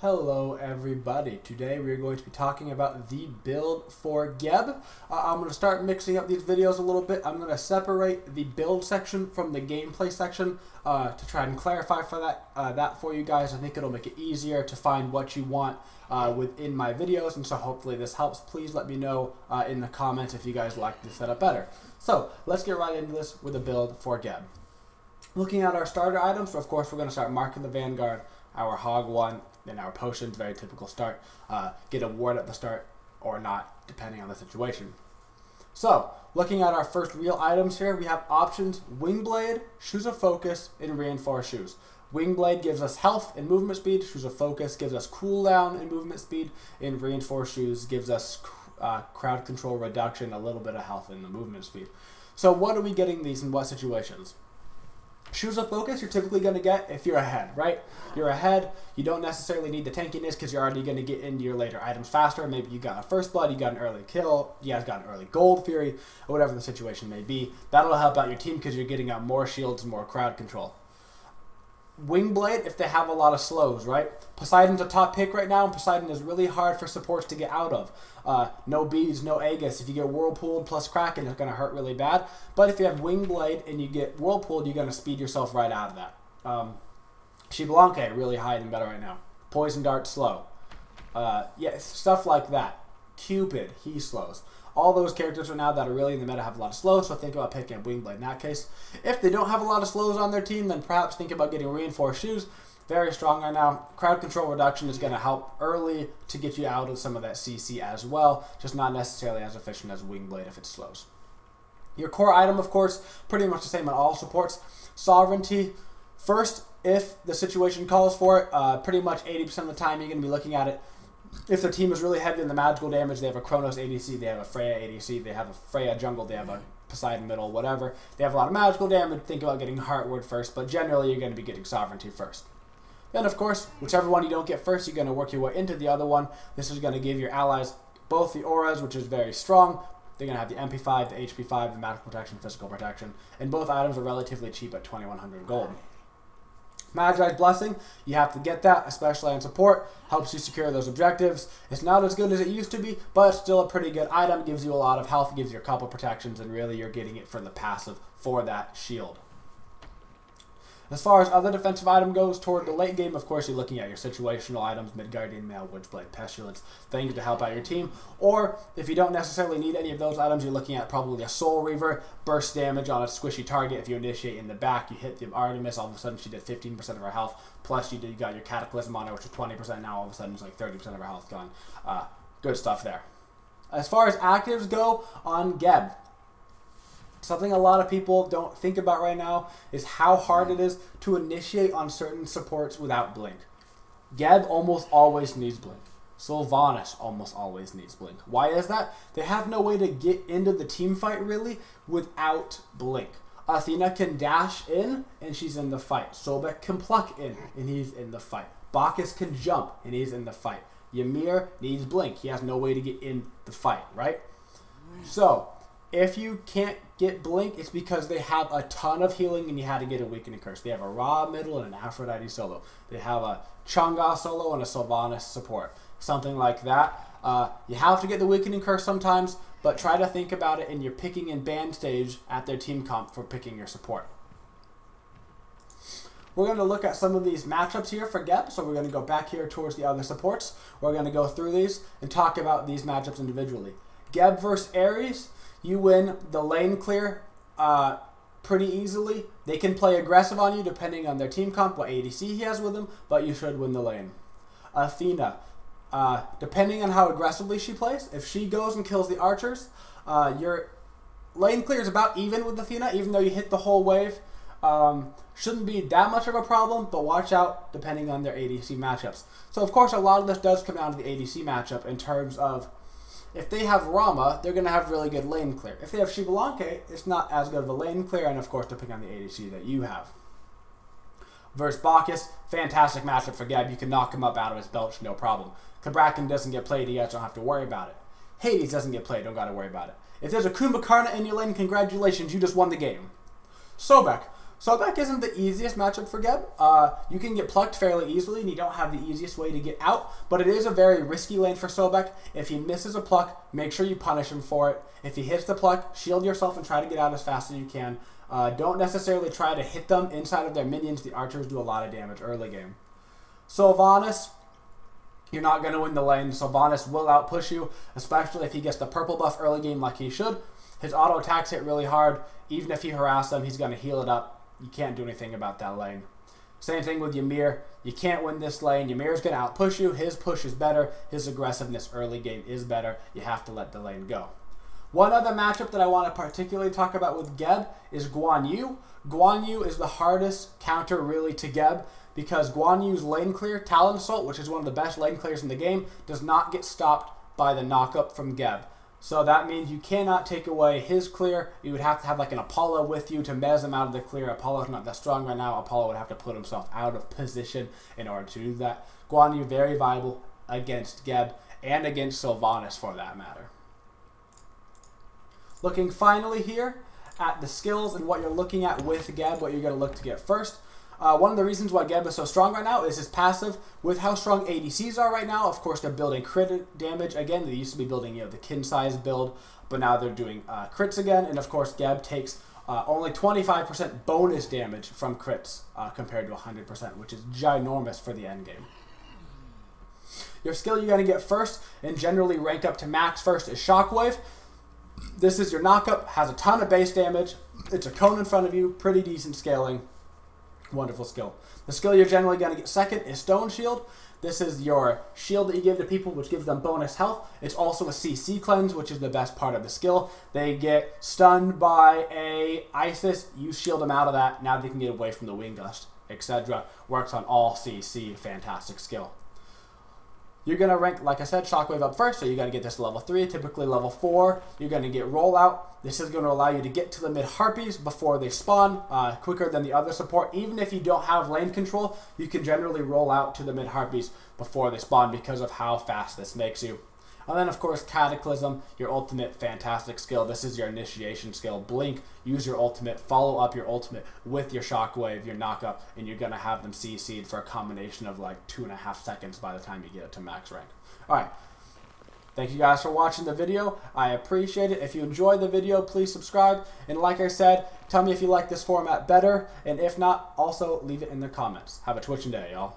Hello everybody, today we're going to be talking about the build for Geb. I'm going to start mixing up these videos a little bit. I'm going to separate the build section from the gameplay section to try and clarify for that for you guys. I think it'll make it easier to find what you want within my videos, and so hopefully this helps. Please let me know in the comments if you guys like this setup better. So let's get right into this with a build for Geb. Looking at our starter items, so of course we're going to start marking the Vanguard, our Hog 1, then our potions, very typical start. Get a ward at the start or not, depending on the situation. So, looking at our first real items here, we have options: Wingblade, Shoes of Focus, and Reinforced Shoes. Wingblade gives us health and movement speed, Shoes of Focus gives us cooldown and movement speed, and Reinforced Shoes gives us crowd control reduction, a little bit of health and the movement speed. So what are we getting these in what situations? Shoes of Focus you're typically going to get if you're ahead, right? You're ahead, you don't necessarily need the tankiness because you're already going to get into your later items faster. Maybe you got a first blood, you got an early kill, you guys got an early gold fury, or whatever the situation may be. That'll help out your team because you're getting out more shields and more crowd control. Wingblade if they have a lot of slows, right? Poseidon's a top pick right now, and Poseidon is really hard for supports to get out of. No beads, no Aegis. If you get Whirlpooled plus Kraken, it's going to hurt really bad. But if you have Wingblade and you get Whirlpooled, you're going to speed yourself right out of that. Xbalanque, really high and better right now. Poison Dart, slow. Yeah, stuff like that. Cupid, he slows. All those characters right now that are really in the meta have a lot of slows, so think about picking up Wingblade in that case. If they don't have a lot of slows on their team, then perhaps think about getting Reinforced Shoes. Very strong right now. Crowd control reduction is going to help early to get you out of some of that CC as well, just not necessarily as efficient as Wingblade if it slows. Your core item, of course, pretty much the same on all supports. Sovereignty, first, if the situation calls for it, pretty much 80% of the time you're going to be looking at it. If their team is really heavy in the magical damage, they have a Chronos ADC, they have a Freya ADC, they have a Freya jungle, they have a Poseidon middle, whatever. They have a lot of magical damage. Think about getting Heartward first, but generally you're going to be getting Sovereignty first. Then, of course, whichever one you don't get first, you're going to work your way into the other one. This is going to give your allies both the auras, which is very strong. They're going to have the MP5, the HP5, the magical protection, physical protection, and both items are relatively cheap at 2,100 gold. Magi's Blessing, you have to get that, especially on support. Helps you secure those objectives. It's not as good as it used to be, but it's still a pretty good item. Gives you a lot of health, gives you a couple protections, and really you're getting it for the passive for that shield. As far as other defensive item goes toward the late game, of course, you're looking at your situational items, Midgardian Mail, Witchblade, Pestilence, things to help out your team. Or, if you don't necessarily need any of those items, you're looking at probably a Soul Reaver, burst damage on a squishy target. If you initiate in the back, you hit the Artemis, all of a sudden she did 15% of her health, plus you got your Cataclysm on her, which is 20%, now all of a sudden it's like 30% of her health gone. Good stuff there. As far as actives go on Geb, something a lot of people don't think about right now is how hard it is to initiate on certain supports without Blink. Geb almost always needs Blink. Sylvanas almost always needs Blink. Why is that? They have no way to get into the team fight really without Blink. Athena can dash in and she's in the fight. Sobek can pluck in and he's in the fight. Bacchus can jump and he's in the fight. Ymir needs Blink. He has no way to get in the fight, right? So, if you can't get Blink, it's because they have a ton of healing and you had to get a Weakening Curse. They have a Ra middle and an Aphrodite solo. They have a Chang'e solo and a Sylvanas support. Something like that. You have to get the Weakening Curse sometimes, but try to think about it and you're picking in band stage at their team comp for picking your support. We're going to look at some of these matchups here for Geb, so we're going to go back here towards the other supports. We're going to go through these and talk about these matchups individually. Geb versus Ares. You win the lane clear pretty easily. They can play aggressive on you depending on their team comp, what ADC he has with him, but you should win the lane. Athena, depending on how aggressively she plays, if she goes and kills the archers, your lane clear is about even with Athena, even though you hit the whole wave. Shouldn't be that much of a problem, but watch out depending on their ADC matchups. So, of course, a lot of this does come down to the ADC matchup in terms of if they have Rama, they're going to have really good lane clear. If they have Xbalanque, it's not as good of a lane clear, and of course, depending on the ADC that you have. Versus Bacchus, fantastic matchup for Geb. You can knock him up out of his belch, no problem. Kabrakan doesn't get played, you guys don't have to worry about it. Hades doesn't get played, don't got to worry about it. If there's a Kumbhakarna in your lane, congratulations, you just won the game. Sobek. Sobek isn't the easiest matchup for Geb. You can get plucked fairly easily, and you don't have the easiest way to get out, but it is a very risky lane for Sobek. If he misses a pluck, make sure you punish him for it. If he hits the pluck, shield yourself and try to get out as fast as you can. Don't necessarily try to hit them inside of their minions. The archers do a lot of damage early game. Sylvanas, you're not going to win the lane. Sylvanas will outpush you, especially if he gets the purple buff early game like he should. His auto attacks hit really hard. Even if you harass him, he's going to heal it up. You can't do anything about that lane. Same thing with Ymir. You can't win this lane. Ymir's going to outpush you. His push is better. His aggressiveness early game is better. You have to let the lane go. One other matchup that I want to particularly talk about with Geb is Guan Yu. Guan Yu is the hardest counter really to Geb because Guan Yu's lane clear, Talon Assault, which is one of the best lane clears in the game, does not get stopped by the knockup from Geb. So that means you cannot take away his clear. You would have to have like an Apollo with you to mez him out of the clear. Apollo's not that strong right now. Apollo would have to put himself out of position in order to do that. Guan Yu very viable against Geb and against Sylvanas for that matter. Looking finally here at the skills and what you're looking at with Geb, what you're going to look to get first. One of the reasons why Geb is so strong right now is his passive. With how strong ADCs are right now, of course, they're building crit damage again. They used to be building, the kin size build, but now they're doing crits again. And of course, Geb takes only 25% bonus damage from crits compared to 100%, which is ginormous for the end game. Your skill you're going to get first and generally rank up to max first is Shockwave. This is your knockup, has a ton of base damage. It's a cone in front of you, pretty decent scaling. Wonderful skill. The skill you're generally going to get second is Stone Shield. This is your shield that you give to people, which gives them bonus health. It's also a CC cleanse, which is the best part of the skill. They get stunned by a Isis. You shield them out of that. Now they can get away from the Wind Gust, etc. Works on all CC. Fantastic skill. You're going to rank, like I said, Shockwave up first, so you're going to get this to level 3, typically level 4. You're going to get Rollout. This is going to allow you to get to the mid-Harpies before they spawn, quicker than the other support. Even if you don't have lane control, you can generally roll out to the mid-Harpies before they spawn because of how fast this makes you. And then, of course, Cataclysm, your ultimate fantastic skill. This is your initiation skill. Blink, use your ultimate, follow up your ultimate with your Shockwave, your knockup, and you're going to have them CC'd for a combination of like 2.5 seconds by the time you get it to max rank. Alright, thank you guys for watching the video. I appreciate it. If you enjoyed the video, please subscribe. And like I said, tell me if you like this format better. And if not, also leave it in the comments. Have a twitching day, y'all.